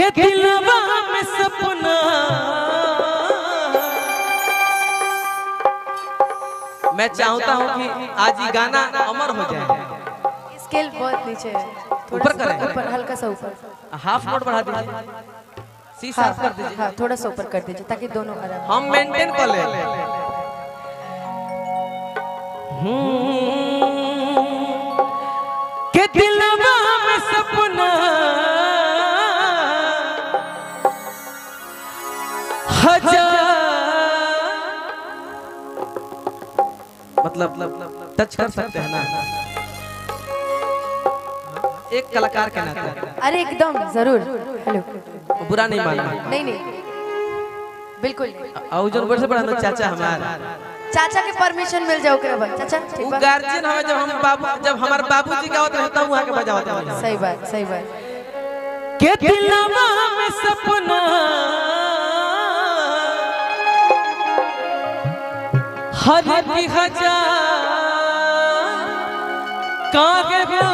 के दिलवा में सपना। मैं चाहता हूँ कि आज ये गाना अमर हो जाए। स्केल बहुत नीचे है, ऊपर करें, ऊपर हल्का सा ऊपर, हाफ नोट बढ़ा दीजिए, सी साफ कर दीजिए। हाँ थोड़ा सा ऊपर कर दीजिए ताकि दोनों आराम। हम मेंटेन कर ले। के दिलवा में सपना मतलब टच कर सकते हैं ना एक कलाकार के नाते। अरे एकदम जरूर। हेलो, बुरा नहीं मानना। नहीं नहीं बिल्कुल नहीं। और जो बड़े से बड़ा चाचा हमारा, चाचा के परमिशन मिल जाओ करे भाई। चाचा ठीक बात। गार्जियन हमें जब हमारे बाबूजी गावत रहता हूं वहां के बजावत है। सही बात सही बात। के दिलवा में सपना हर की हजार कागे बोला।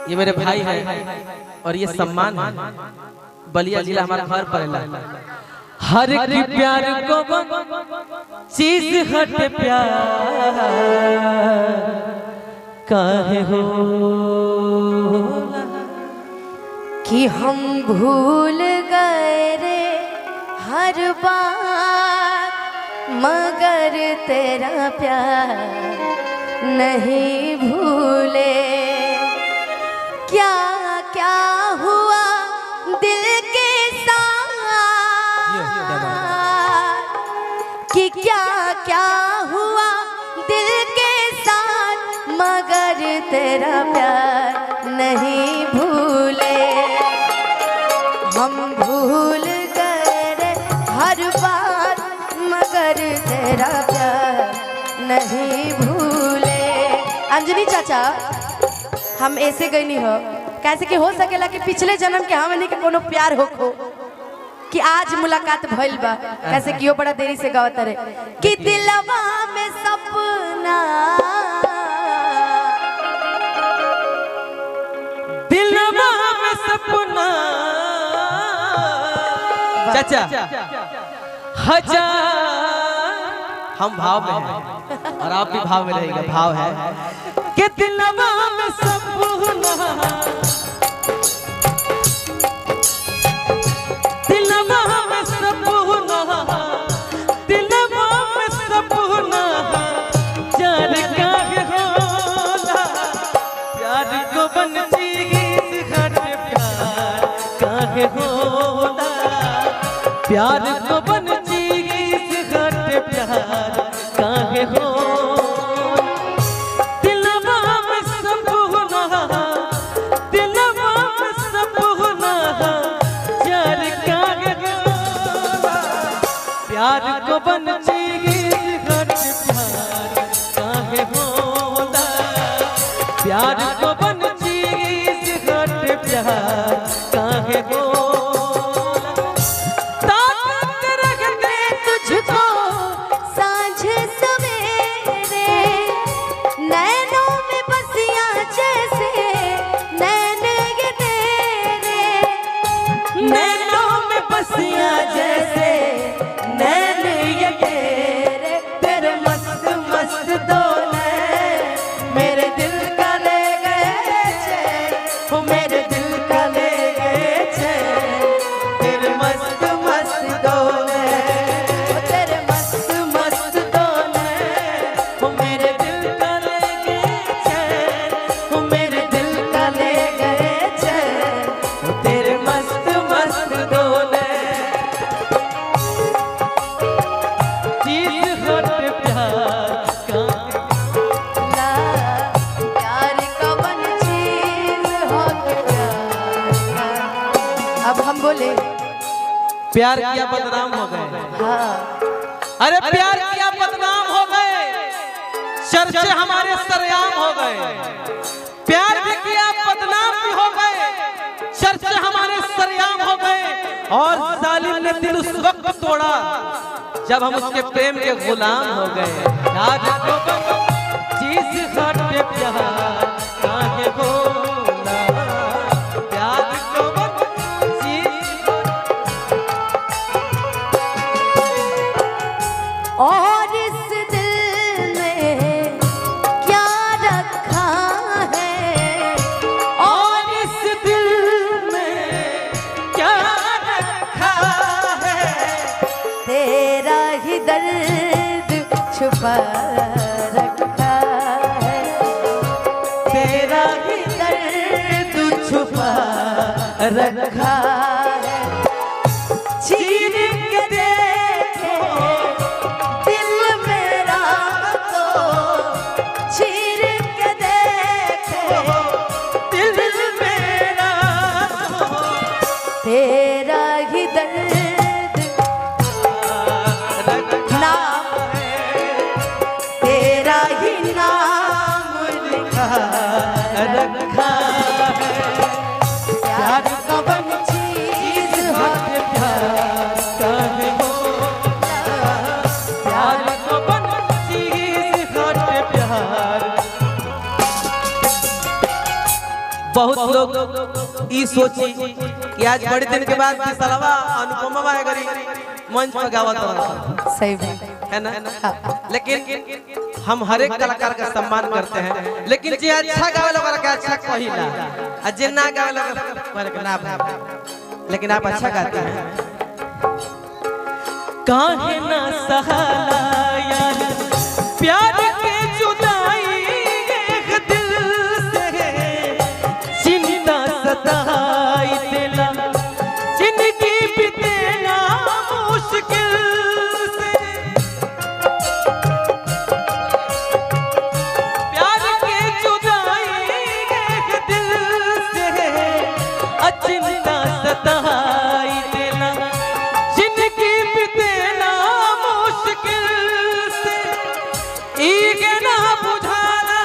ये मेरे भाई है और ये सम्मान है। बलिया जिला हमारा घर पड़ेला। हर की प्यार को चीज हट प्यार काहे हो कि हम भूल गए रे हर बार, मगर तेरा प्यार नहीं भूले। क्या क्या हुआ दिल के साथ, कि क्या क्या हुआ दिल के साथ, मगर तेरा प्यार नहीं भूले। हम भूल गए रे हर बार, मगर तेरा प्यार नहीं भूले। अंजनी चाचा हम ऐसे गई नहीं हो कैसे कि हो सकेला कि पिछले जन्म के हमनी के कोनो प्यार होखो कि आज मुलाकात भइल बा। कैसे कि बड़ा देरी से गावत रे कि दिलवा में सपना, दिलवा में सपना चाचा हजार। हम भाव में हैं और आप भी भाव में रहेंगे। भाव है कि दिलवा में सपना, दिलवा में सपना, दिलवा में सपना जान काहे होला। प्यार को बनती हर प्यार काहे होला। प्यार को बनती हर प्यार काहे हो। दिलवा में सपना, दिलवा में सपना जान काहे होला। प्यार को बनती हर प्यार काहे होला। प्यार को बनती हर प्यार काहे होला। जैसे नैन ये तेरे, तेरे मस्त मस्त डोले मेरे दिल का ले गए चैन, वो मेरे दिल का ले गए चैन। तेरे मस्त मस्त डोले, वो तेरे मस्त मस्त डोले, वो मेरे दिल का ले गए चैन, वो मेरे दिल का ले गए चैन। वो तेरे मस्त मस्त डोले। अब हम बोले प्यार किया बदनाम हो गए। हाँ। अरे प्यार किया बदनाम हो गए, चर्चे हमारे सरेआम हो गए। प्यार भी किया बदनाम भी हो गए, चर्चे हमारे सरेआम हो गए। और जालिम ने दिल उस वक्त तोड़ा जब हम उसके प्रेम के गुलाम हो गए। रखा है। चीर के देखे दिल मेरा तो, चीर के देखे दिल मेरा तेरा ही दर्द नाम है, तेरा ही नाम लिखा रखा है। प्यार कवन चीज है, प्यार का है वो, प्यार को बन चीज हट प्यार। बहुत लोग ई सोची कि आज बड़े दिन के बाद सलवा अनुपमा गरी मंच पर गावत सही बात है ना। हाँ। लेकिन हम हर एक कलाकार का सम्मान करते हैं, लेकिन जे अच्छा गावे लोग का अच्छा कहिला, और जे ना गावे लोग का ना। लेकिन आप अच्छा गाते हैं। काहे ना सहाला यार प्यार के जुदाई, एक दिल से चिंता सताई दिला, जिंदगी बीतेला मुश्किल से। प्यार के जुदाई एक दिल से चिंता सताई दिला, जिंदगी बीतेला मुश्किल से। ईगे ना बुझाला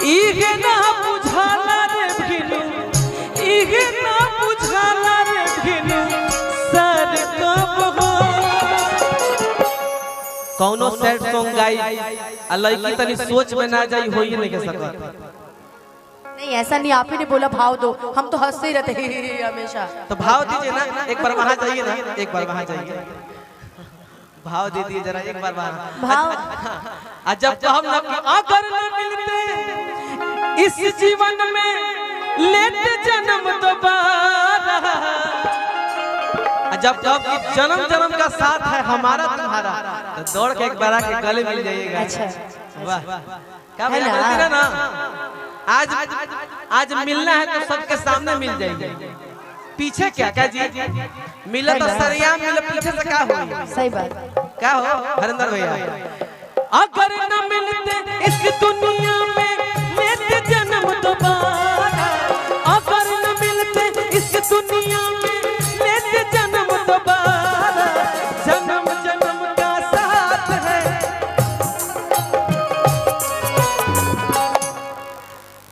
ईगे ना बुझाला रे भिनु, ईगे ना बुझाला रे भिनु सर कब हो। कौनो सैड सॉन्ग गाई आ लड़की तनी सोच में ना जाई होई नहीं के सकत। नहीं ऐसा नहीं, आप ही ने बोला भाव दो, हम तो हंसते ही रहते हैं हमेशा। तो भाव दीजिए ना, एक बार वहां जाइए ना, एक बार वहां जाइए, भाव दे दिए जरा एक बार वहां। भाव जब तो हम अगर न मिलते इस जीवन में लेते जन्म दोबारा, जब जन्म जन्म का साथ है हमारा तुम्हारा, तो दौड़ के एक बार के गले मिल जाइएगा। अच्छा वाह क्या बोलती ना। आज मिलना है तो सबके सामने मिल जाएगी, पीछे क्या क्या जी मिला तो सरियाम मिला, पीछे से क्या हुई। सही बात क्या हो हरिंदर भैया, अगर न मिलते इस दुनिया में लेते जन्म दोबारा, अगर न मिलते इस दुनिया में लेते जन्म दोबारा, जन्म जन्म का साथ है।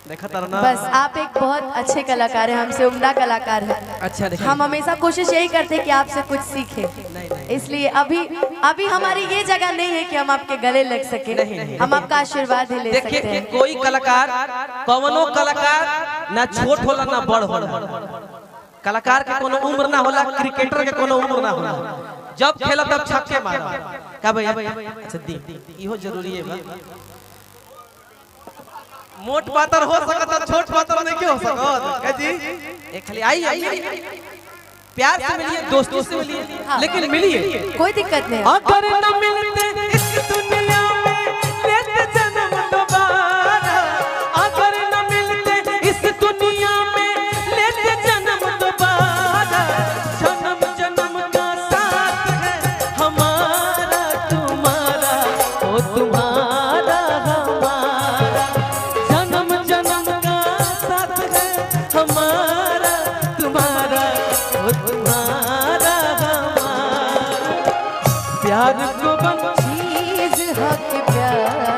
देखा तरना, बस आप एक बहुत अच्छे कलाकार हैं, हमसे उम्दा कलाकार हैं। अच्छा हम हमेशा कोशिश यही करते हैं कि आपसे कुछ सीखें, इसलिए अभी हमारी ये जगह नहीं है कि हम आपके गले लग सके, हम आपका आशीर्वाद ही ले सकते हैं। कोई कलाकार कवनो कलाकार ना छोट होला ना बड़ होला, कलाकार के कोनो उम्र ना होला, क्रिकेटर के कोनो उम्र ना होला, जब खेला तब छक्के मारा। का भैया अच्छा दी इहो जरूरी है बा। मोट पातर हो सकता, छोट पातर नहीं क्यों हो सकता जी। एक खाली आई प्यार से मिलिए, दोस्ती से मिलिए, लेकिन मिलिए, कोई दिक्कत नहीं। अगर न मिलते इस दुनिया में लेते जन्म दोबारा, अगर न मिलते इस दुनिया में लेते जन्म दोबारा, जन्म जन्म का साथ है हमारा तुम्हारा, ओ तुम्हारा हमारा, जन्म जन्म का साथ है हमारा तुम्हारा, ओ तुम्हारा हमारा। प्यार को बन चीज हक प्यार